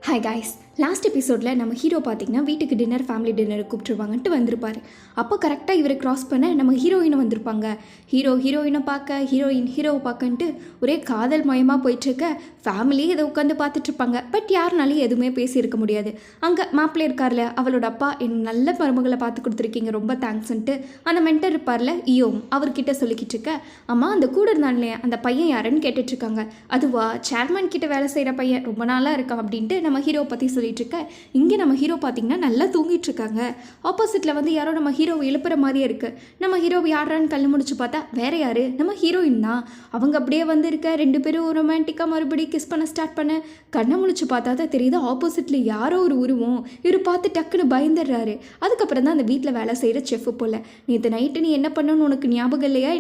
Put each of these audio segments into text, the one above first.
Hi guys, last எபிசோடில் நம்ம hero பார்த்திங்கன்னா வீட்டுக்கு டின்னர், ஃபேமிலி டின்னர் கூப்பிட்டுருவாங்கன்ட்டு வந்திருப்பார். அப்போ கரெக்டாக இவரை க்ராஸ் பண்ண நம்ம ஹீரோயினை வந்திருப்பாங்க. ஹீரோயினை பார்க்க, ஹீரோவை பார்க்கன்ட்டு ஒரே காதல் மயமாக போயிட்டுருக்க ஃபேமிலியே இதை உட்காந்து பார்த்துட்ருப்பாங்க. பட் யாருனாலையும் எதுவுமே பேசியிருக்க முடியாது. அங்கே மாப்பிள்ளை இருக்கார்ல, அவளோட அப்பா என் நல்ல மருமகளை பார்த்து கொடுத்துருக்கீங்க, ரொம்ப தேங்க்ஸ்ன்ட்டு அந்த மென்டர் இருப்பார்ல ஈயோம், அவர்கிட்ட சொல்லிக்கிட்டு இருக்க, அம்மா அந்த கூட இருந்தான்லே அந்த பையன் யாருன்னு கேட்டுட்ருக்காங்க. அதுவா சேர்மன் கிட்ட வேலை செய்கிற பையன், ரொம்ப நாளாக இருக்கான் அப்படின்ட்டு நம்ம ஹீரோவை பற்றி சொல்லிட்டு இருக்க. இங்கே நம்ம ஹீரோ பார்த்திங்கன்னா நல்லா தூங்கிட்டு இருக்காங்க. ஆப்போசிட்டில் வந்து யாரோ நம்ம ஹீரோவை எழுப்புற மாதிரியே இருக்குது. நம்ம ஹீரோவை யாரான்னு கண்ணு முடிச்சு பார்த்தா வேற யாரு, நம்ம ஹீரோயின் தான். அவங்க அப்படியே வந்து இருக்க, ரெண்டு பேரும் ரொமான்டிக்காக மறுபடியும் கிஸ் பண்ண ஸ்டார்ட் பண்ண கண்ணை முடிச்சு பார்த்தா தான் தெரியுது ஆப்போசிட்டில் யாரோ ஒரு உருவம். இவர் பார்த்து டக்குன்னு பயந்துடுறாரு. அதுக்கப்புறம் தான் அந்த வீட்டில் வேலை செய்கிற செஃப் போல, நேற்று நைட்டு நீ என்ன பண்ணணும்னு உனக்கு ஞாபகம் இல்லையா,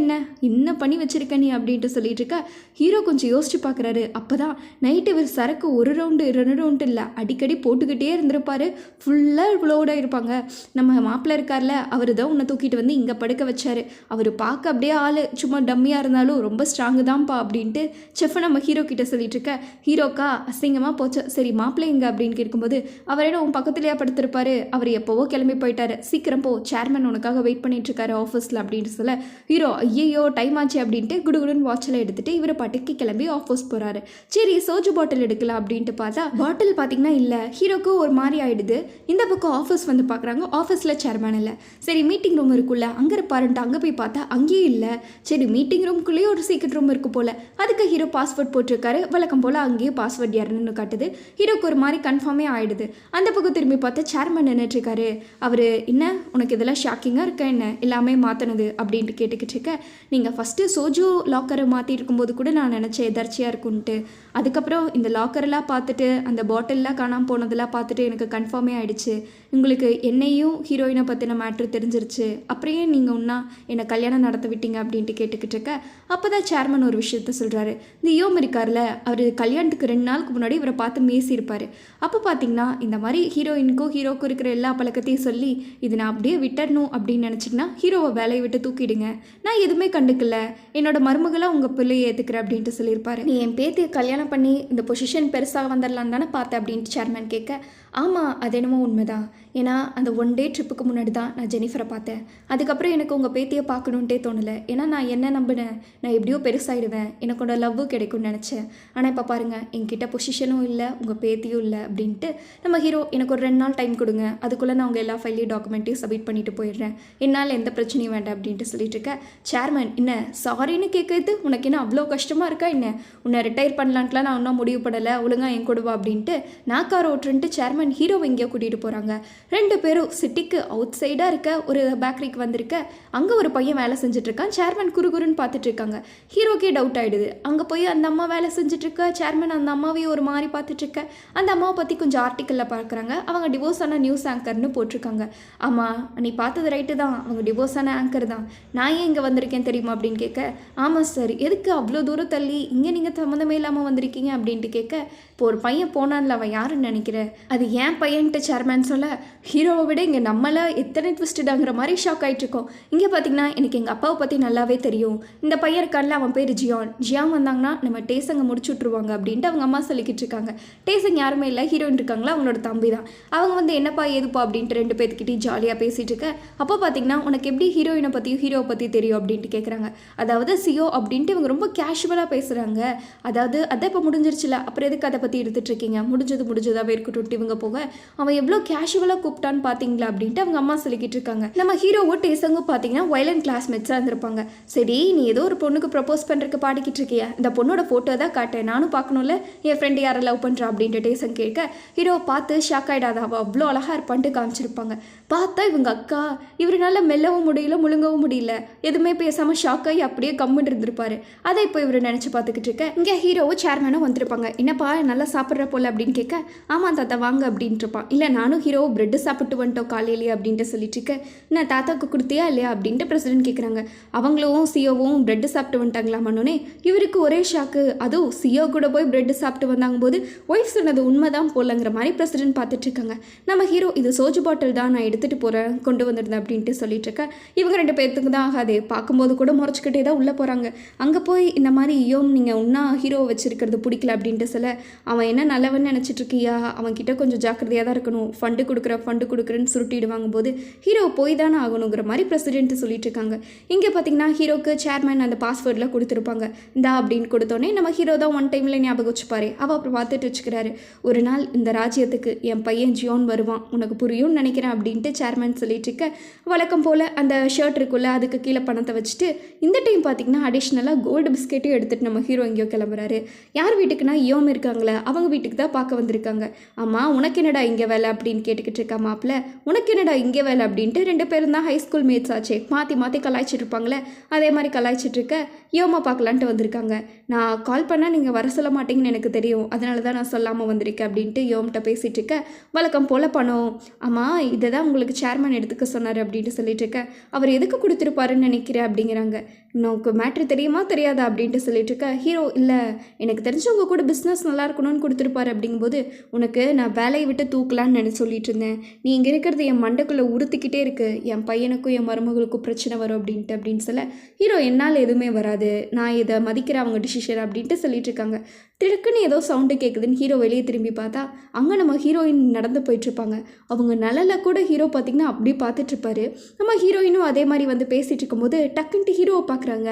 என்ன பண்ணி வச்சிருக்க நீ அப்படின்ட்டு சொல்லிட்டு இருக்க. ஹீரோ கொஞ்சம் யோசிச்சு பார்க்குறாரு. அப்போ தான் நைட்டு இவர் சரக்கு ஒரு ரவுண்டு 2 ரவுண்டு இல்லை, அடிக்கடி போட்டுக்கிட்டே இருந்திருப்பார். ஃபுல்லாக லோடாக இருப்பாங்க. நம்ம மாப்பிள்ளை இருக்கார்ல, அவர் தான் உன்னை தூக்கிட்டு வந்து இங்கே படுக்க வச்சார். அவர் பார்க்க அப்படியே ஆள் சும்மா டம்மியாக இருந்தாலும் ரொம்ப ஸ்ட்ராங்கு தான்ப்பா அப்படின்ட்டு செஃப்பை நம்ம ஹீரோ கிட்ட சொல்லிட்டு இருக்க. ஹீரோக்கா அசிங்கமாக போச்சு. சரி மாப்பிள்ளை எங்க அப்படின்னு கேட்கும்போது, அவர் என்ன உன் பக்கத்துலேயே படுத்திருப்பாரு, அவர் எப்போவோ கிளம்பி போயிட்டாரு, சீக்கிரம் போ, சேர்மன் உனக்காக வெயிட் பண்ணிட்டு இருக்காரு ஆஃபீஸில் அப்படின்னு சொல்ல, ஹீரோ ஐயோ டைம் ஆச்சு அப்படின்ட்டு குடுகுடுன்னு வாட்சில் எடுத்துகிட்டு இவரை பாட்டுக்கு கிளம்பி ஆஃபீஸ் போகிறாரு. சரி சோஜு பாட்டில் எடுக்கலாம் அப்படின்ட்டு பார்த்தா பாட்டில் பார்த்திங்கன்னா இல்லை. ஹீரோக்கு ஒரு மாதிரி ஆகிடுது. இந்த பக்கம் ஆஃபீஸ் வந்து பார்க்குறாங்க. ஆஃபீஸில் சேர்மன் இல்லை. சரி மீட்டிங் ரூம் இருக்குல்ல, அங்கே இருப்பாருன்ட்டு அங்கே போய் பார்த்தா அங்கேயும் இல்லை. சரி மீட்டிங் ரூம்குள்ளேயே ஒரு சீக்ரெட் ரூம் இருக்குது போல். அதுக்கு ஹீரோ பாஸ்வேர்ட் போட்டிருக்காரு. வழக்கம் போல் அங்கேயும் பாஸ்வேர்ட் யாருன்னு காட்டுது. ஹீரோக்கு ஒரு மாதிரி கன்ஃபார்மே ஆகிடுது. அந்த பக்கம் திரும்பி பார்த்தா சேர்மன் நின்றுட்டுருக்காரு. அவர் என்ன உனக்கு இதெல்லாம் ஷாக்கிங்காக இருக்க, என்ன எல்லாமே மாற்றினது அப்படின்ட்டு கேட்டுக்கிட்டு இருக்க. நீங்கள் ஃபஸ்ட்டு சோஜு லாக்கரை மாற்றி இருக்கும்போது கூட நான் நினச்சேன் எதர்ச்சியாக இருக்குன்ட்டு. அதுக்கப்புறம் இந்த லாக்கரெல்லாம் பார்த்துட்டு அந்த பாட்டிலெலாம் காணாமல் போனதெல்லாம் பார்த்துட்டு எனக்கு கன்ஃபார்மே ஆகிடுச்சு. உங்களுக்கு என்னையும் ஹீரோயினை பற்றின மேட்ரு தெரிஞ்சிருச்சு. அப்படியே நீங்கள் ஒன்றா என்னை கல்யாணம் நடத்த விட்டீங்க அப்படின்ட்டு கேட்டுக்கிட்டு இருக்க. அப்போ தான் சேர்மன் ஒரு விஷயத்த சொல்கிறாரு. இந்த யோம் இருக்கார்ல, அவர் கல்யாணத்துக்கு 2 நாளுக்கு முன்னாடி இவரை பார்த்து மேசியிருப்பார். அப்போ பார்த்தீங்கன்னா இந்த மாதிரி ஹீரோயினுக்கும் ஹீரோக்கும் இருக்கிற எல்லா பழக்கத்தையும் சொல்லி இது நான் அப்படியே விட்டுறணும் அப்படின்னு நினச்சிங்கன்னா ஹீரோவை வேலையை விட்டு தூக்கிடுங்க, நான் எதுவுமே கண்டுக்கல, என்னோட மருமகளாக உங்கள் பிள்ளையை ஏற்றுக்கிறேன் அப்படின்ட்டு சொல்லியிருப்பாரு. நீ என் பேத்தியை கல்யாணம் பண்ணி இந்த பொசிஷன் பெருசாக வந்துடலான்னு தானே பார்த்தேன் அப்படின்ட்டு சேர்மன் கேட்க, ஆமாம் அது என்னமோ உண்மைதான். ஏன்னா அந்த 1 டே ட்ரிப்புக்கு முன்னாடி தான் நான் ஜெனிஃபரை பார்த்தேன். அதுக்கப்புறம் எனக்கு உங்கள் பேத்தியை பார்க்கணுன்ட்டே தோணலை. ஏன்னா நான் என்ன நம்பினேன், நான் எப்படியோ பெருசாகிடுவேன், எனக்கோட லவ்வு கிடைக்கும்னு நினச்சேன். ஆனால் இப்போ பாருங்கள், என்கிட்ட பொசிஷனும் இல்லை, உங்கள் பேத்தியும் இல்லை அப்படின்ட்டு நம்ம ஹீரோ எனக்கு ஒரு 2 நாள் டைம் கொடுங்க, அதுக்குள்ளே நான் உங்கள் எல்லா ஃபைலையும் டாக்குமெண்ட்டையும் சப்மிட் பண்ணிட்டு போயிடுறேன், என்னால் எந்த பிரச்சனையும் வேண்டாம் அப்படின்ட்டு சொல்லிட்டு இருக்க. சேர்மன் என்ன சாரின்னு கேட்குறது உனக்கு என்ன அவ்வளோ கஷ்டமாக இருக்கா, என்ன உன்னை ரிட்டையர் பண்ணலான்ட்டுலாம் நான் இன்னும் முடிவு படலை, ஒழுங்காக என் கொடுவா அப்படின்ட்டு நாக்கார் ஓட்டுன்ட்டு சேர்மன் ஹீரோவை எங்கேயோ கூட்டிகிட்டு போகிறாங்க. 2 பேரும் சிட்டிக்கு அவுட் சைடாக இருக்க ஒரு பேக்கரிக்கு வந்திருக்க. அங்கே ஒரு பையன் வேலை செஞ்சுட்ருக்கான். சேர்மன் குறுகுறுன்னு பார்த்துட்டு இருக்காங்க. ஹீரோக்கே டவுட் ஆகிடுது. அங்கே போய் அந்த அம்மா வேலை செஞ்சுட்ருக்க. சேர்மன் அந்த அம்மாவையும் ஒரு மாதிரி பார்த்துட்ருக்க. அந்த அம்மாவை பற்றி கொஞ்சம் ஆர்டிக்கலில் பார்க்குறாங்க. அவங்க டிவோர்ஸ் ஆன நியூஸ் ஆங்கர்னு போட்டிருக்காங்க. ஆமாம் நீ பார்த்தது ரைட்டு தான், அவங்க டிவோர்ஸ் ஆன ஆங்கர் தான். நான் ஏன் இங்கே வந்திருக்கேன் தெரியுமா அப்படின்னு கேட்க, ஆமாம் சார் எதுக்கு அவ்வளோ தூரம் தள்ளி இங்கே நீங்கள் சம்மந்தமே இல்லாமல் வந்திருக்கீங்க அப்படின்ட்டு கேட்க, இப்போ ஒரு பையன் போனான்ல அவன் யாருன்னு நினைக்கிறேன், அது ஏன் பையன்ட்டு சேர்மன் சொல்ல, ஹீரோவை விட இங்கே நம்மள எத்தனை ட்விஸ்டடாங்கிற மாதிரி ஷாக் ஆகிட்ருக்கோம். இங்கே பார்த்தீங்கன்னா எனக்கு எங்கள் அப்பாவை பற்றி நல்லாவே தெரியும். இந்த பையன் இருக்கான்ல, அவன் பேர் ஜியான் வந்தாங்கன்னா நம்ம டேசங்க முடிச்சு விட்ருவாங்க அப்படின்ட்டு அவங்க அம்மா சொல்லிக்கிட்டு இருக்காங்க. டேசங் யாருமே இல்லை, ஹீரோயின் இருக்காங்களா, அவங்களோட தம்பி தான். அவங்க வந்து என்னப்பா ஏதுப்பா அப்படின்ட்டு 2 பேர்த்துக்கிட்டையும் ஜாலியாக பேசிகிட்டு இருக்க. அப்போ பார்த்தீங்கன்னா உனக்கு எப்படி ஹீரோயினை பற்றியும் ஹீரோவை பற்றி தெரியும் அப்படின்ட்டு கேட்குறாங்க. அதாவது சியோ அப்படின்ட்டு இவங்க ரொம்ப கேஷுவலாக பேசுகிறாங்க. அதாவது அதை இப்போ முடிஞ்சிருச்சுல, அப்புறம் எதுக்கு அதை பற்றி எடுத்துகிட்டு இருக்கீங்க, முடிஞ்சதாகவே இருக்கட்டும் இவங்க போக, அவன் எவ்வளோ கேஷுவலாக கூப்பிட்டான்னு பார்த்தீங்களா அப்படின்ட்டு அவங்க அம்மா சொல்லிக்கிட்டு இருக்காங்க. நம்ம ஹீரோவோ டேசங்கும் பார்த்தீங்கன்னா வயலன் கிளாஸ்மேட்ஸாக இருந்திருப்பாங்க. சரி நீ ஏதோ ஒரு பொண்ணுக்கு ப்ரப்போஸ் பண்ணுறதுக்கு பாடிக்கிட்டு இருக்கியா, இந்த பொண்ணோட ஃபோட்டோ தான் காட்டேன், நானும் பார்க்கணும்ல, என் ஃப்ரெண்டு யாரை லவ் பண்ணுறா அப்படின்ட்டு டேசங் கேட்க, ஹீரோவை பார்த்து ஷாக் ஆகிடாதா, அவள் அவ்வளோ அழகாக இருப்பான்ட்டு காமிச்சிருப்பாங்க. பார்த்தா இவங்க அக்கா, இவருனால மெல்லவும் முடியல முழுங்கவும் முடியல, எதுவுமே பேசாமல் ஷாக் ஆகி அப்படியே கம்முன்னு இருந்திருப்பாரு. அதை இப்போ இவர் நினச்சி பார்த்துக்கிட்டு இருக்க. இங்கே ஹீரோவும் சேர்மனும் வந்திருப்பாங்க. என்னப்பா நல்லா சாப்பிட்ற போல அப்படின்னு கேட்க, ஆமாம் தாத்தா வாங்க அப்படின்ட்டு இருப்பான். இல்லை நானும் ஹீரோ பிரெட்டு சாப்பிட்டு வந்துட்டோம் காலையிலேயே அப்படின்ட்டு சொல்லிட்டு இருக்கேன். நான் தாத்தாவுக்கு கொடுத்தியா இல்லையா அப்படின்ட்டு பிரசிடென்ட் கேட்குறாங்க. அவங்களும் சியோவும் பிரெட்டு சாப்பிட்டு வந்துட்டாங்களாமானோனே இவருக்கு ஒரே ஷாக்கு. அதுவும் சியோ கூட போய் பிரெட்டு சாப்பிட்டு வந்தாங்க போது ஒய்ஃப் சொன்னது உண்மைதான் போலங்கிற மாதிரி பிரசிடென்ட் பார்த்துட்டு இருக்காங்க. நம்ம ஹீரோ இது சோஜு பாட்டில் தான், நான் எடுத்துகிட்டு போகிறேன், கொண்டு வந்துருந்தேன் அப்படின்ட்டு சொல்லிட்டு இருக்கேன். இவங்க 2 பேர்த்துக்கு தான் ஆகாது, பார்க்கும்போது கூட முறைச்சிக்கிட்டே தான் உள்ளே போகிறாங்க. அங்கே போய் இந்த மாதிரி யோம் நீங்கள் ஒன்றா ஹீரோவை வச்சுருக்கிறது பிடிக்கல அப்படின்ட்டு சொல்ல, அவன் என்ன நல்லவன்னு நினச்சிட்டு இருக்கியா அவன்கிட்ட கொஞ்சம் ஜாக்கிரதையாக தான் இருக்கணும், ஃபண்டு கொடுக்குறேன்னு சுருட்டிடுவாங்க போது ஹீரோ போய் தானே ஆகணுங்கிற மாதிரி பிரசிடென்ட் சொல்லிட்டு இருக்காங்க. இங்கே பார்த்தீங்கன்னா ஹீரோக்கு சேர்மேன் அந்த பாஸ்வேர்டில் கொடுத்துருப்பாங்க. இந்தா அப்படின்னு கொடுத்தோன்னே நம்ம ஹீரோ தான் ஒன் டைமில் ஞாபகம் வச்சுப்பாரு. அவள் அப்புறம் பார்த்துட்டு வச்சுக்கிறாரு. ஒரு நாள் இந்த ராஜ்யத்துக்கு என் பையன் ஜியோன் வருவான், உனக்கு புரியும்னு நினைக்கிறேன் அப்படின்ட்டு சேர்மேன் சொல்லிட்டு இருக்க, வழக்கம் போல் அந்த ஷர்ட் இருக்குல்ல அதுக்கு கீழே பணத்தை வச்சுட்டு இந்த டைம் பார்த்தீங்கன்னா அடிஷ்னலாக கோல்டு பிஸ்கெட்டையும் எடுத்துகிட்டு நம்ம ஹீரோ எங்கேயோ கிளம்புறாரு. யார் வீட்டுக்குன்னா யோம் இருக்காங்களே அவங்க வீட்டுக்கு தான் பார்க்க வந்திருக்காங்க. அம்மா உனக்கு என்னடா இங்கே வேலை அப்படின்னு கேட்டுக்கிட்டு இருக்கா மாப்பிள்ள. உனக்கு என்னடா இங்கே வேலை அப்படின்ட்டு 2 பேரும் தான் ஹைஸ்கூல் மேட்ஸ் ஆச்சே, மாற்றி கலாய்ச்சிட்டு இருப்பாங்களே அதே மாதிரி கலாய்ச்சிட்டு இருக்க யோமா பார்க்கலான்ட்டு வந்திருக்காங்க. நான் கால் பண்ணால் நீங்கள் வர சொல்ல மாட்டீங்கன்னு எனக்கு தெரியும், அதனால தான் நான் சொல்லாமல் வந்திருக்கேன் அப்படின்ட்டு யோம்கிட்ட பேசிகிட்டு இருக்க, வழக்கம் போல் பணம் அம்மா இதை தான் உங்களுக்கு சேர்மன் எடுத்துக்க சொன்னார் அப்படின்ட்டு சொல்லிட்டு இருக்க, அவர் எதுக்கு கொடுத்துருப்பாருன்னு நினைக்கிறேன் அப்படிங்கிறாங்க. உனக்கு மேட்ரு தெரியுமா தெரியாதா அப்படின்ட்டு சொல்லிட்டு இருக்க, ஹீரோ இல்லை எனக்கு தெரிஞ்சு உங்கள் கூட பிஸ்னஸ் நல்லா இருக்கணும்னு கொடுத்துருப்பாரு அப்படிங்கும்போது, உனக்கு நான் வேலையை விட்டு தூக்கலான்னு சொல்லிட்டு இருந்தேன், நீ இங்கே இருக்கிறது என் மண்டைக்குள்ளே உறுத்திக்கிட்டே இருக்குது, என் பையனுக்கும் என் மருமகளுக்கும் பிரச்சனை வரும் அப்படின்னு சொல்ல, ஹீரோ என்னால் எதுவுமே வராது, நான் இதை மதிக்கிற அவங்க டிசிஷன் அப்படின்ட்டு சொல்லிட்டு இருக்காங்க. திடுக்குன்னு ஏதோ சவுண்டு கேட்குதுன்னு ஹீரோ வெளியே திரும்பி பார்த்தா அங்கே நம்ம ஹீரோயின் நடந்து போயிட்டுருப்பாங்க. அவங்க நிழலில் கூட ஹீரோ பார்த்திங்கன்னா அப்படி பார்த்துட்ருப்பாரு. நம்ம ஹீரோயினும் அதே மாதிரி வந்து பேசிகிட்டு இருக்கும்போது டக்குன்ட்டு ஹீரோவை பார்க்குறாங்க.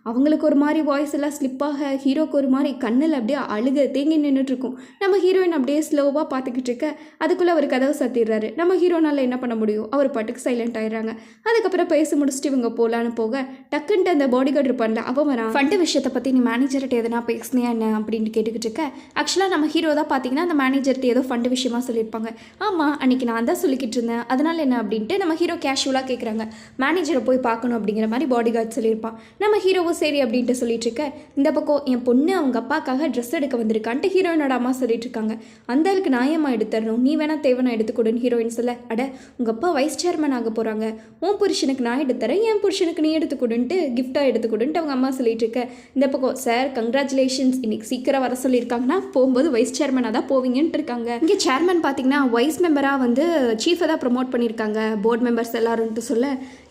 அவங்களுக்கு ஒரு மாதிரி வாய்ஸ் எல்லாம் ஸ்லிப்பாக, ஹீரோக்கு ஒரு மாதிரி கண்ணில் அப்படியே அழுக தேங்கி நின்றுட்டுருக்கும். நம்ம ஹீரோயின் அப்படியே ஸ்லோவாக பார்த்துக்கிட்டு இருக்க அதுக்குள்ளே அவர் கதவை சாத்திடுறாரு. நம்ம ஹீரோனால் என்ன பண்ண முடியும், அவர் பாட்டுக்கு சைலண்ட் ஆயிடுறாங்க. அதுக்கப்புறம் பேசி முடிச்சுட்டு இவங்க போகலான்னு போக டக்குன்ட்டு அந்த பாடி கார்டு இருப்பான்ல அவன் வரான். ஃபண்டு விஷயத்தை பற்றி நீ மேனேஜர்கிட்ட எதனா பேசுனியா என்ன அப்படின்னு கேட்டுக்கிட்டு இருக்க, ஆக்சுவலாக நம்ம ஹீரோ தான் பார்த்தீங்கன்னா அந்த மேனேஜர்கிட்ட ஏதோ ஃபண்டு விஷயமா சொல்லியிருப்பாங்க. ஆமாம் அன்றைக்கி நான் தான் சொல்லிக்கிட்டு இருந்தேன், அதனால் என்ன அப்படின்ட்டு நம்ம ஹீரோ கேஷுவலாக கேட்குறாங்க. மேனேஜரை போய் பார்க்கணும் அப்படிங்கிற மாதிரி பாடி கார்டு சொல்லியிருப்பான். நம்ம ஹீரோவும் சரி அப்படின்ட்டு சொல்லிட்டு இருக்க, இந்த பக்கம் என் பொண்ணு அவங்க அப்பாக்காக ட்ரெஸ் எடுக்க வந்திருக்கான்ட்டு ஹீரோயினோட அம்மா சொல்லிட்டு இருக்காங்க. அந்த ஆளுக்கு நாயம்மா எடுத்துடணும், நீ வேணா தேவைன்னா எடுத்துக்கொடுன்னு ஹீரோயின் சொல்ல, அட உங்கள் அப்பா வைஸ் சேர்மன் ஆக போகிறாங்க, உன் புருஷனுக்கு நான் எடுத்துறேன், என் புருஷனுக்கு நீ எடுத்துக்கொடுன்ட்டு கிஃப்டாக எடுத்துக்கொடுன்ட்டு அவங்க அம்மா சொல்லிட்டு இருக்க. இந்த பக்கம் சார் கங்க்ராச்சுலேஷன்ஸ், இன்னைக்கு சீக்கிரம் வர சொல்லியிருக்காங்கன்னா போகும்போது வைஸ் சேர்மனாக தான் போவீங்கன்ட்டு இருக்காங்க. இங்கே சேர்மன் பார்த்தீங்கன்னா வைஸ் மெம்பராக வந்து சீஃபை தான் ப்ரொமோட் பண்ணியிருக்காங்க, போர்டு மெம்பர்ஸ் எல்லாரும்ட்டு சொல்ல,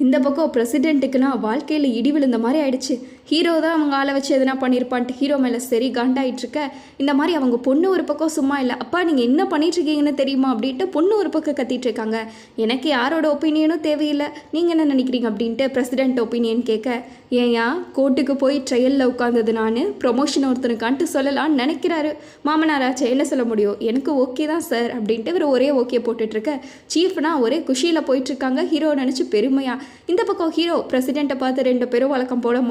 இந்த பக்கம் பிரசிடென்ட்டுக்குன்னா வாழ்க்கையில் இடி விழுந்த மாதிரி ஆயிடுச்சு. ஹீரோ தான் அவங்க ஆளை வச்சு எதுனா பண்ணியிருப்பான்ட்டு ஹீரோ மேலே சரி காண்டாயிட்ருக்க. இந்த மாதிரி அவங்க பொண்ணு ஒரு பக்கம் சும்மா இல்லை, அப்பா நீங்கள் என்ன பண்ணிகிட்ருக்கீங்கன்னு தெரியுமா அப்படின்ட்டு பொண்ணு ஒரு பக்கம் கத்திட்டு இருக்காங்க. எனக்கு யாரோட ஒப்பீனியனும் தேவையில்லை, நீங்கள் என்ன நினைக்கிறீங்க அப்படின்ட்டு பிரசிடென்ட் ஒப்பீனியன் கேட்க, ஏன்யா கோர்ட்டுக்கு போய் ட்ரையலில் உட்காந்தது நான் ப்ரொமோஷன் ஒருத்தனுக்கான்ட்டு சொல்லலான்னு நினைக்கிறாரு. மாமனாராச்சு என்ன சொல்ல முடியும், எனக்கு ஓகே தான் சார் அப்படின்ட்டு இவர் ஒரே ஓகே போட்டுட்ருக்க. சீஃப்னா ஒரே குஷியில் போயிட்டுருக்காங்க, ஹீரோ நினச்சி பெருமையாக. இந்த பக்கம் ஹீரோ பிரசிடென்ட்டை பார்த்து 2 பேரும் வழக்கம் போல்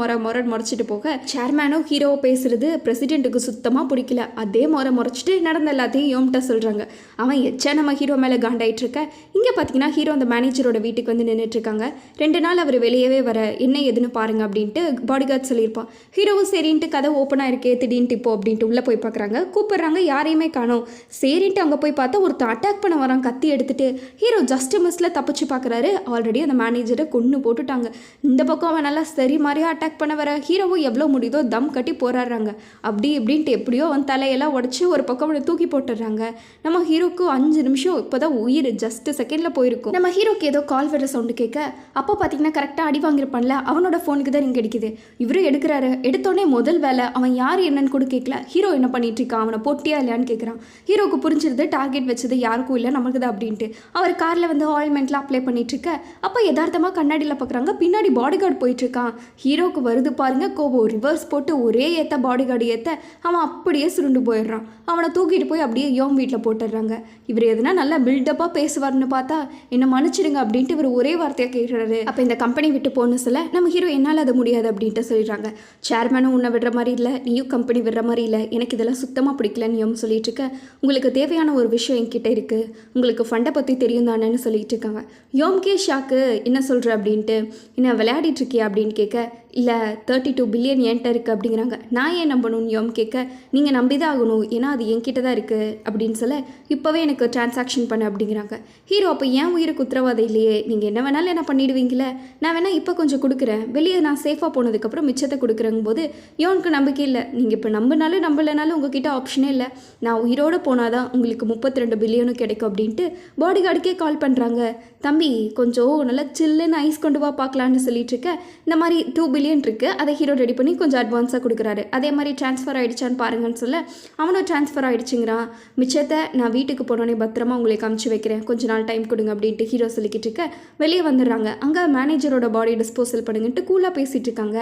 முறைச்சிட்டு போக, சேர்மேனும் ஹீரோவை பேசுறது பிரசிடென்ட்டுக்கு சுத்தமாக பிடிக்கல. அதே முறைச்சிட்டு நடந்த எல்லாத்தையும் யோம்கிட்ட சொல்கிறாங்க. அவன் எச்சா நம்ம ஹீரோ மேலே காண்டாயிட்டு இருக்க. இங்கே பார்த்தீங்கன்னா ஹீரோ அந்த மேனேஜரோட வீட்டுக்கு வந்து நின்றுட்டு இருக்காங்க. 2 நாள் அவர் வெளியவே வர என்ன எதுன்னு பாருங்க அப்படின்ட்டு பாடி கார்டு சொல்லியிருப்பான். ஹீரோவும் சரின்ட்டு கதை ஓப்பனாக இருக்கே திடீர்னு இப்போ அப்படின்ட்டு உள்ளே போய் பார்க்குறாங்க. கூப்பிட்றாங்க, யாரையுமே காணோம். சரின்ட்டு அங்கே போய் பார்த்தா ஒருத்தர் அட்டாக் பண்ண வரான் கத்தி எடுத்துட்டு. ஹீரோ ஜஸ்ட் மிஸ்ல தப்பிச்சு பார்க்குறாரு. ஆல்ரெடி அந்த மேனேஜரை கொன்று போட்டுட்டாங்க. இந்த பக்கம் அவன் நல்லா சரி மாதிரியாக அட்டாக் பண்ண வர ஹீரோவும் எவ்வளோ முடியுதோ தம் கட்டி போராடுறாங்க. அப்படி இப்படின்ட்டு எப்படியோ அவன் தலையெல்லாம் உடச்சி ஒரு பக்கம் அவனை தூக்கி போட்டுடுறாங்க. நம்ம ஹீரோக்கு 5 நிமிஷம் இப்போ தான் உயிர் ஜஸ்ட் செகண்டில் போயிருக்கும். நம்ம ஹீரோக்கு ஏதோ கால் வர சவுண்டு கேட்க, அப்போ பார்த்தீங்கன்னா கரெக்டாக அடி வாங்கியிருப்பான்ல அவனோட ஃபோனுக்கு தான் ரிங் அடிக்குது. இவரும் எடுக்கிறாரு. எடுத்தோடனே முதல் வேலை அவன் யார் என்னன்னு கூட கேட்கல, ஹீரோ என்ன பண்ணிட்டு இருக்கான், அவனை போட்டியா இல்லையான்னு கேட்குறான். ஹீரோக்கு புரிஞ்சிருது டார்கெட் வச்சது யாருக்கும் இல்லை நமக்கு தான் அப்படின்ட்டு. அவர் காரில் வந்து ஆயில்மெண்ட்லாம் அப்ளை பண்ணிட்டு இருக்க, அப்போ யதார்த்தமாக கண்ணாடியில் பார்க்குறாங்க, பின்னாடி பாடி கார்டு போயிட்டு இருக்கான். ஹீரோக்கு வருது பாருங்க கோபம், ரிவர்ஸ் போட்டு ஒரே ஏற்ற பாடி கார்டு ஏற்ற அவன் அப்படியே சுருண்டு போயிடுறான். அவனை தூக்கிட்டு போய் அப்படியே யோம் வீட்டில் போட்டுடுறாங்க. இவர் எதுனா நல்லா பில்டப்பாக பேசுவார்னு பார்த்தா என்ன மன்னிச்சிடுங்க அப்படின்ட்டு இவர் ஒரே வார்த்தையாக கேட்குறாரு. அப்போ இந்த கம்பெனி விட்டு போகணும் சொல்ல நம்ம ஹீரோ என்னால் அது முடியாது அப்படின்ட்டு சொல்லிடுறாங்க. சேர்மேனும் உன்னை விடுற மாதிரி இல்லை, நீயும் கம்பெனி விடுற மாதிரி இல்லை, எனக்கு இதெல்லாம் சுத்தமாக பிடிக்கலன்னு யோம் சொல்லிட்டு இருக்க. உங்களுக்கு தேவையான ஒரு விஷயம் என்கிட்ட இருக்குது, உங்களுக்கு ஃபண்டை பற்றி தெரியும் தானேன்னு சொல்லிட்டு இருக்காங்க. யோம்கே ஷாக்கு என்ன சொல்கிற அப்படின்ட்டு, என்ன விளையாடிட்டு இருக்கியா அப்படின்னு கேட்க, இல்லை 32 பில்லியன் என்கிட்ட இருக்குது அப்படிங்கிறாங்க. நான் ஏன் நம்பணும்னு யோம் கேட்க, நீங்கள் நம்பி தான் ஆகணும், ஏன்னா அது என்கிட்ட தான் இருக்குது அப்படின்னு சொல்ல, இப்போவே எனக்கு டிரான்சாக்ஷன் பண்ண அப்படிங்கிறாங்க. ஹீரோ, அப்போ ஏன் உயிருக்கு உத்தரவாதம் இல்லையே, நீங்கள் என்ன வேணாலும் என்ன பண்ணிடுவீங்களே, நான் வேணால் இப்போ கொஞ்சம் கொடுக்குறேன், வெளியே நான் சேஃபாக போனதுக்கப்புறம் மிச்சத்தை கொடுக்குறங்க போது யோனுக்கு நம்பிக்கை இல்லை. நீங்கள் இப்போ நம்பினாலும் நம்பலைனாலும் உங்ககிட்ட ஆப்ஷனே இல்லை, நான் உயிரோடு போனால் தான் உங்களுக்கு 32 பில்லியனும் கிடைக்கும் அப்படின்ட்டு பாடி கார்டுக்கே கால் பண்ணுறாங்க. தம்பி கொஞ்சம் நல்லா சில்லுன்னு ஐஸ் கொண்டு வா பார்க்கலான்னு சொல்லிட்டு இருக்க. இந்த மாதிரி 2 பில்லியன் மில்லியன் இருக்குது, அதை ஹீரோ ரெடி பண்ணி கொஞ்சம் அட்வான்ஸாக கொடுக்குறாரு. அதே மாதிரி ட்ரான்ஸ்ஃபர் ஆகிடுச்சான்னு பாருங்கன்னு சொல்ல அவனும் ட்ரான்ஸ்ஃபர் ஆகிடுச்சுங்கிறான். மிச்சத்தை நான் வீட்டுக்கு போனோடனே பத்திரமா உங்களுக்கு அமுச்சு வைக்கிறேன், கொஞ்ச நாள் டைம் கொடுங்க அப்படின்ட்டு ஹீரோ சொல்லிக்கிட்டு இருக்க வெளியே வந்துடுறாங்க. அங்கே மேனேஜரோட பாடி டிஸ்போசல் பண்ணுங்கன்ட்டு கூலாக பேசிகிட்டு இருக்காங்க.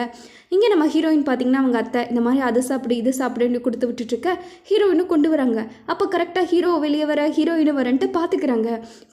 இங்கே நம்ம ஹீரோயின் பார்த்திங்கன்னா அவங்க அத்தை இந்த மாதிரி அது சாப்பிடு இது சாப்பிடுன்னு கொடுத்து விட்டுட்டுருக்க ஹீரோயினும் கொண்டு வராங்க. அப்போ கரெக்டாக ஹீரோ வெளியே வர ஹீரோயினும் வரன்ட்டு பார்த்துக்கிறாங்க.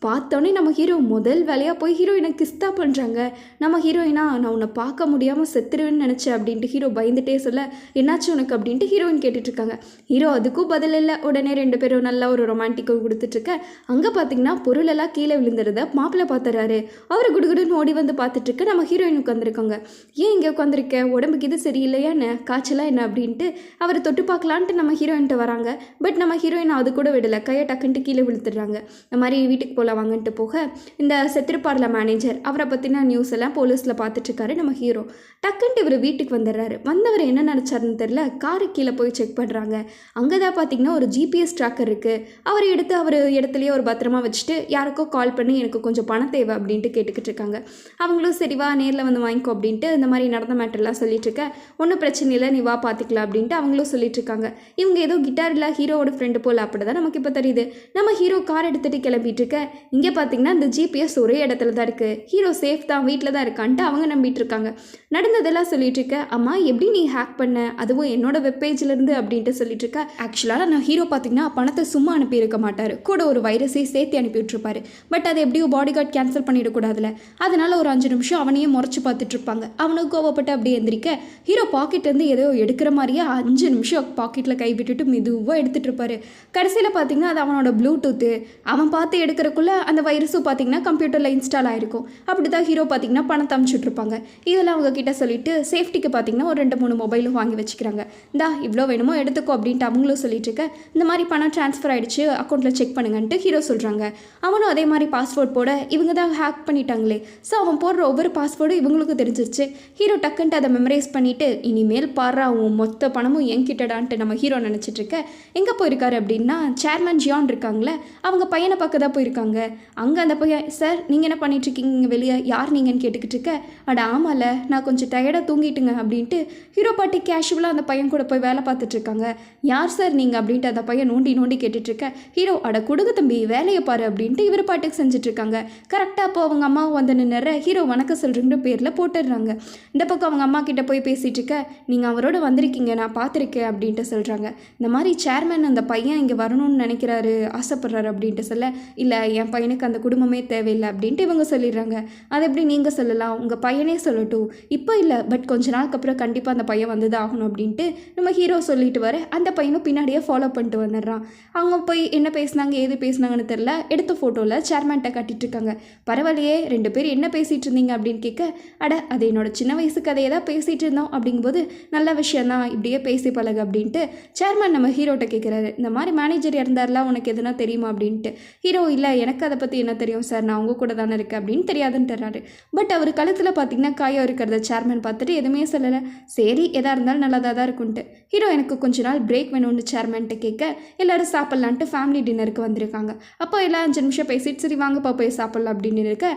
பார்த்தோன்னே நம்ம ஹீரோ முதல் வேலையாக போய் ஹீரோயினை கிஸ்தா பண்ணுறாங்க. நம்ம ஹீரோயினா நான் உன்னை பார்க்க முடியாமல் செத்துருவேன்னு நினச்சேன் அப்படின்ட்டு ஹீரோ பயந்துட்டே சொல்ல என்னாச்சு உனக்கு அப்படின்ட்டு ஹீரோயின் கேட்டுட்ருக்காங்க. ஹீரோ அதுக்கும் பதில் இல்லை. உடனே ரெண்டு பேரும் நல்லா ஒரு ரொமான்டிக்கை கொடுத்துட்ருக்க அங்கே பார்த்திங்கன்னா பொருளெல்லாம் கீழே விழுந்துருத மாப்பிள்ளை பார்த்துறாரு. அவர் குடுகுடுன்னு ஓடி வந்து பார்த்துட்ருக்க நம்ம ஹீரோயின் உட்காந்துருக்காங்க. ஏன் இங்கே உட்காந்துருக்க, உடம்புக்கு இது சரியில்லையா என்ன, காய்ச்சலா என்ன அப்படின்ட்டு அவரை தொட்டு பார்க்கலான்ட்டு நம்ம ஹீரோயின்ட்ட வராங்க. பட் நம்ம ஹீரோயின் அது கூட விடலை, கையை டக்குன்ட்டு கீழே விழுத்துடுறாங்க. இந்த மாதிரி வீட்டுக்கு போகலாம் வாங்கன்ட்டு போக இந்த செத்திருப்பார்ல மேனேஜர் அவரை பற்றின நியூஸ் எல்லாம் போலீஸில் பார்த்துட்ருக்காரு. நம்ம ஹீரோ டக்குன்ட்டு இவர் வீட்டுக்கு வந்துடுறாரு. வந்தவர் என்ன நினச்சாருன்னு தெரில, காரு கீழே போய் செக் பண்ணுறாங்க. அங்கே தான் பார்த்திங்கன்னா ஒரு ஜிபிஎஸ் ட்ராக்கர் இருக்குது. அவர் எடுத்து அவர் இடத்துலையே ஒரு பத்திரமா வச்சுட்டு யாருக்கோ கால் பண்ணி எனக்கு கொஞ்சம் பணம் தேவை அப்படின்ட்டு கேட்டுக்கிட்டு இருக்காங்க. அவங்களும் சரிவா நேரில் வந்து வாங்கிக்கோ அப்படின்ட்டு இந்த மாதிரி நடந்த மேட்டர்லாம் சொல்லிட்டு இருக்க ஒன்றும் பிரச்சனை இல்லை நீ வா பார்த்துக்கலாம் அப்படின்ட்டு அவங்களும் சொல்லிட்டு இருக்காங்க. இவங்க ஏதோ கிட்டார் இல்லை ஹீரோவோட ஃப்ரெண்டு போல் அப்படி தான் நமக்கு இப்போ தெரியுது. நம்ம ஹீரோ கார் எடுத்துகிட்டு கிளம்பிட்டு இருக்க இங்கே பார்த்திங்கன்னா இந்த ஜிபிஎஸ் ஒரே இடத்துல தான் இருக்குது. ஹீரோ சேஃப் தான், வீட்டில் தான் இருக்கான்ட்டு அவங்க நம்பிட்டு இருக்காங்க. நடந்ததெல்லாம் சொல்லிட்டு இருக்க அம்மா எப்படி நீ ஹேக் பண்ண, அதுவும் என்னோட வெப்பேஜ்லேருந்து அப்படின்ட்டு சொல்லிட்டு இருக்க. ஆக்சுவலாக நான் ஹீரோ பார்த்திங்கன்னா பணத்தை சும்மா அனுப்பியிருக்க மாட்டார், கூட ஒரு வைரஸை சேர்த்து அனுப்பி விட்டுருப்பாரு. பட் அதை எப்படியோ பாடி கார்டு கேன்சல் பண்ணிடக்கூடாதுல, அதனால ஒரு 5 நிமிஷம் அவனையே முறைச்சி பார்த்துட்டு இருப்பாங்க. அவனுக்கு கோவப்பட்டு அப்படியே எந்திரிக்க ஹீரோ பாக்கெட்லேருந்து ஏதோ எடுக்கிற மாதிரியே 5 நிமிஷம் பாக்கெட்டில் கை விட்டுட்டு மெதுவாக எடுத்துகிட்டு இருப்பாரு. கடைசியில் பார்த்திங்கன்னா அது அவனோட ப்ளூடூத்து. அவன் பார்த்து எடுக்கிறக்குள்ளே அந்த வைரஸும் பார்த்திங்கன்னா கம்ப்யூட்டரில் இன்ஸ்டால் ஆகிருக்கும். அப்படி தான் ஹீரோ பார்த்திங்கன்னா பணத்தை அனுப்பிச்சுட்ருப்பாங்க. இதெல்லாம் அவங்க கிட்ட சொல்லிட்டு சேஃப்டிக்கு பார்த்திங்கன்னா ஒரு 2-3 மொபைலும் வாங்கி வச்சுக்கிறாங்க. இந்தா இவ்வளோ வேணுமோ எடுத்துக்கோ அப்படின்ட்டு அவங்களும் சொல்லிட்டு இருக்க இந்த மாதிரி பணம் ட்ரான்ஸ்ஃபர் ஆகிடுச்சு அக்கௌண்ட்டில் செக் பண்ணுங்கன்ட்டு ஹீரோ சொல்கிறாங்க. அவனும் அதே மாதிரி பாஸ்வேர்ட் போட இவங்க தான் ஹேக் பண்ணிட்டாங்களே, ஸோ அவன் போடுற ஒவ்வொரு பாஸ்வேர்டும் இவங்களுக்கு தெரிஞ்சிருச்சு. ஹீரோ டக்குன்ட்டு அதை மெமரைஸ் பண்ணிவிட்டு இனிமேல் பாரா அவன் மொத்த பணமும் என்கிட்டடான்ட்டு நம்ம ஹீரோ நினச்சிட்ருக்க எங்கே போயிருக்காரு அப்படின்னா சேர்மன் ஜியான் இருக்காங்களே அவங்க பையனை பார்க்க தான் போயிருக்காங்க. அங்கே அந்த பையன் சார் நீங்கள் என்ன பண்ணிகிட்ருக்கீங்க வெளியே, யார் நீங்கன்னு கேட்டுக்கிட்டு இருக்க. அட ஆமால நான் கொஞ்சம் டயர்டாக தூங்கிட்டுங்க அப்படின்ட்டு ஹீரோ பாட்டி கேஷுவலாக அந்த பையன் கூட போய் வேலை பார்த்துட்ருக்காங்க. யார் சார் நீங்கள் அப்படின்ட்டு அந்த பையன் நோண்டி கேட்டுட்ருக்க ஹீரோ அட கொடுங்க தம்பி வேலையை பாரு அப்படின்ட்டு இவர் பாட்டுக்கு செஞ்சுட்ருக்காங்க. கரெக்டாக அப்போ அவங்க அம்மாவும் வந்து நின்னுற ஹீரோ வணக்கம் சொல்கிறேங்கிற பேரில் போட்டுடுறாங்க. இந்த பக்கம் அவங்க அம்மா கிட்ட போய் பேசிகிட்டு இருக்க நீங்கள் அவரோட வந்திருக்கீங்க நான் பார்த்துருக்கேன் அப்படின்ட்டு சொல்கிறாங்க. இந்த மாதிரி சேர்மன் அந்த பையன் இங்கே வரணும்னு நினைக்கிறாரு ஆசைப்படுறாரு அப்படின்ட்டு சொல்ல இல்லை என் பையனுக்கு அந்த குடும்பமே தேவையில்லை அப்படின்ட்டு இவங்க சொல்லிடுறாங்க. அது எப்படி நீங்கள் சொல்லலாம், உங்கள் பையனே சொல்லட்டும், இப்போ இல்லை பட் கொஞ்ச நாளுக்கு அப்புறம் கண்டிப்பாக அந்த பையன் வந்து தான் ஆகணும் அப்படின்ட்டு நம்ம ஹீரோ சொல்லிட்டு வர அந்த பையனும் பின்னாடியே ஃபாலோ பண்ணிட்டு வந்துடுறான். அவங்க போய் என்ன பேசினாங்க ஏது பேசினாங்கன்னு தெரில, எடுத்த ஃபோட்டோவில் சேர்மன்ட்ட கட்டிட்டு இருக்காங்க. பரவாயில்லையே 2 பேர் என்ன பேசிகிட்டு இருந்தீங்க அப்படின்னு கேட்க அட அது என்னோட சின்ன வயசு கதையை தான் பேசிகிட்டு இருந்தோம் அப்படிங்கும்போது நல்ல விஷயந்தான் இப்படியே பேசி பழகு அப்படின்ட்டு சேர்மன் நம்ம ஹீரோட்ட கேட்குறாரு. இந்த மாதிரி மேனேஜர் இறந்தார்லாம் உனக்கு எதுனா தெரியுமா அப்படின்ட்டு. ஹீரோ இல்லை எனக்கு அதை பற்றி என்ன தெரியும் சார், நான் அவங்க கூட தானே இருக்கேன் அப்படின்னு தெரியாதுன்ட்டுறாரு. பட் அவர் கழுத்தில் பார்த்திங்கன்னா காயம் இருக்கிறத சேர்மன் பார்த்துட்டு எதுவுமே சொல்லலை. சரி எதாக இருந்தாலும் நல்லதாக தான் இருக்குன்ட்டு. ஹீரோ எனக்கு கொஞ்ச நாள் பிரேக் வேணும்னு சேர்மன்ட்டு கேட்க எல்லோரும் சாப்பிட்லான்ட்டு ஃபேமிலி டின்னருக்கு வந்திருக்காங்க. அப்போ எல்லாம் 5 நிமிஷம் பேசிட்டு சரி வாங்கப்பா போய் சாப்பிட்லாம் அப்படின்னு இருக்க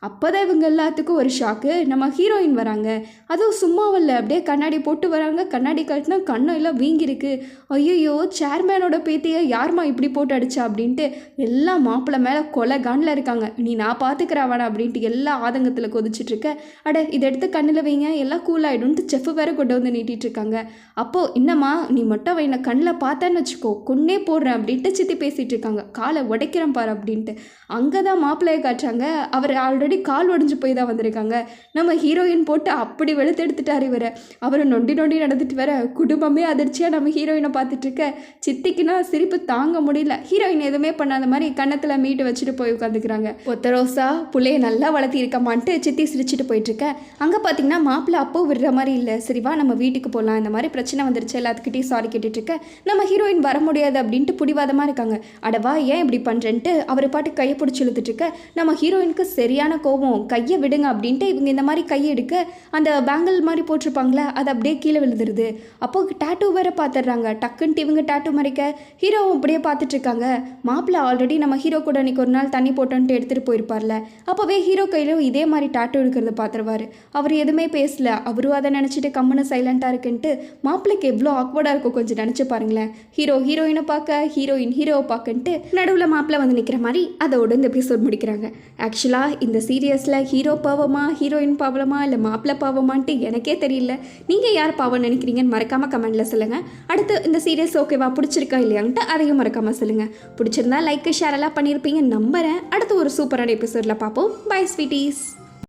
அப்போ தான் இவங்க எல்லாத்துக்கும் ஒரு ஷாக்கு. நம்ம ஹீரோயின் வராங்க, அதுவும் சும்மாவில்லை அப்படியே கண்ணாடி போட்டு வராங்க. கண்ணாடி கட்டினா கண்ணம் எல்லாம் வீங்கிருக்கு. ஐயோ சேர்மேனோட பேத்தியை யாருமா இப்படி போட்டு அடிச்சா அப்படின்ட்டு எல்லாம் மாப்பிள்ளை மேலே கொலை காண்டில் இருக்காங்க. நீ நான் பார்த்துக்கிறவனா அப்படின்ட்டு எல்லா ஆதங்கத்தில் கொதிச்சுட்டு இருக்க அட இதை எடுத்து கண்ணில் வைங்க எல்லாம் கூல் ஆகிடும்ட்டு செஃப் வேறு கொண்டு வந்து நீட்டிகிட்டு இருக்காங்க. அப்போது என்னம்மா நீ மட்டும் அவனை கண்ணில் பார்த்தேன்னு வச்சுக்கோ கொன்னே போடுறேன் அப்படின்ட்டு சித்தி பேசிகிட்டு இருக்காங்க. காலை உடைக்கிறேன் பாரு அப்படின்ட்டு அங்கே தான் மாப்பிள்ளையை காட்டுறாங்க. அவர் ஆல்ரெடி கால் உடஞ்சி போய் தான் வந்திருக்காங்க. நம்ம ஹீரோயின் போட்டு அப்படி வெளுத்தெடுத்துட்டார் இவரை. அவர் நொண்டி நடந்துட்டு வர குடும்பமே அதிர்ச்சியாக நம்ம ஹீரோயினை பார்த்துட்ருக்க சித்திக்குன்னா சிரிப்பு தாங்க முடியல. ஹீரோயின் எதுவுமே பண்ணாத மாதிரி கன்னத்தில் மீட்டு வச்சுட்டு போய் உட்காந்துக்கிறாங்க. ஒத்த ரோசா புள்ளைய நல்லா வளர்த்தி இருக்கமான்ட்டு சித்தி சிரிச்சுட்டு போயிட்டுருக்க அங்கே பார்த்தீங்கன்னா மாப்பிள்ளை அப்போ விடுற மாதிரி இல்லை. சரிவா நம்ம வீட்டுக்கு போகலாம், இந்த மாதிரி பிரச்சனை வந்துருச்சு எல்லாத்துக்கிட்டையும் சாரி கேட்டுட்ருக்க நம்ம ஹீரோயின் வர முடியாது அப்படின்ட்டு பிடிவாதமாக இருக்காங்க. அடவா ஏன் இப்படி பண்ணுறேன்ட்டு அவர் பாட்டு கையை பிடிச்சி இழுத்துட்ருக்க நம்ம ஹீரோயினுக்கு சரியான கோபம். கையை விடுங்க அப்படின்ட்டு இவங்க இந்த மாதிரி கையை எடுக்க அந்த பேங்கிள் மாதிரி போட்டிருப்பாங்களே அது அப்படியே கீழே விழுந்துருது. அப்போது டேட்டூ வேறு பார்த்துடுறாங்க. டக்குன்ட்டு இவங்க டேட்டூ மறைக்க ஹீரோவும் அப்படியே பார்த்துட்ருக்காங்க. மாப்பிள்ளை ஆல்ரெடி நம்ம ஹீரோ கூட அன்றைக்கி ஒரு நாள் தண்ணி போட்டோன்ட்டு எடுத்துகிட்டு போயிருப்பார்ல, அப்போவே ஹீரோ கையிலும் இதே மாதிரி டேட்டூ இருக்கிறத பார்த்துருவார். அவர் எதுவுமே பேச சீரியஸில் அவரும் அதை நினச்சிட்டு கம்முன்னு சைலண்ட்டாக இருக்குன்ட்டு மாப்பிள்ளைக்கு எவ்வளோ ஆக்வர்டாக இருக்கும் கொஞ்சம் நினச்சி பாருங்களேன். ஹீரோ ஹீரோயினை பார்க்க, ஹீரோயின் ஹீரோவை பார்க்கன்ட்டு நடுவில் மாப்பிள்ளை வந்து நிற்கிற மாதிரி அதோட இந்த எபிசோட் முடிக்கிறாங்க. ஆக்சுவலாக இந்த சீரியஸில் ஹீரோ பாவமா, ஹீரோயின் பாவமா, இல்லை மாப்பிள்ளை பாவமான்ட்டு எனக்கே தெரியல. நீங்கள் யார் பாவம் நினைக்கிறீங்கன்னு மறக்காமல் கமெண்ட்டில் சொல்லுங்கள். அடுத்து இந்த சீரியஸ் ஓகேவா, பிடிச்சிருக்கா இல்லையான்ட்டு அதையும் மறக்காமல் சொல்லுங்கள். பிடிச்சிருந்தா லைக் ஷேர் எல்லாம் பண்ணியிருப்பீங்க நம்புகிறேன். அடுத்து ஒரு சூப்பரான எபிசோடில் பார்ப்போம். Bye sweeties.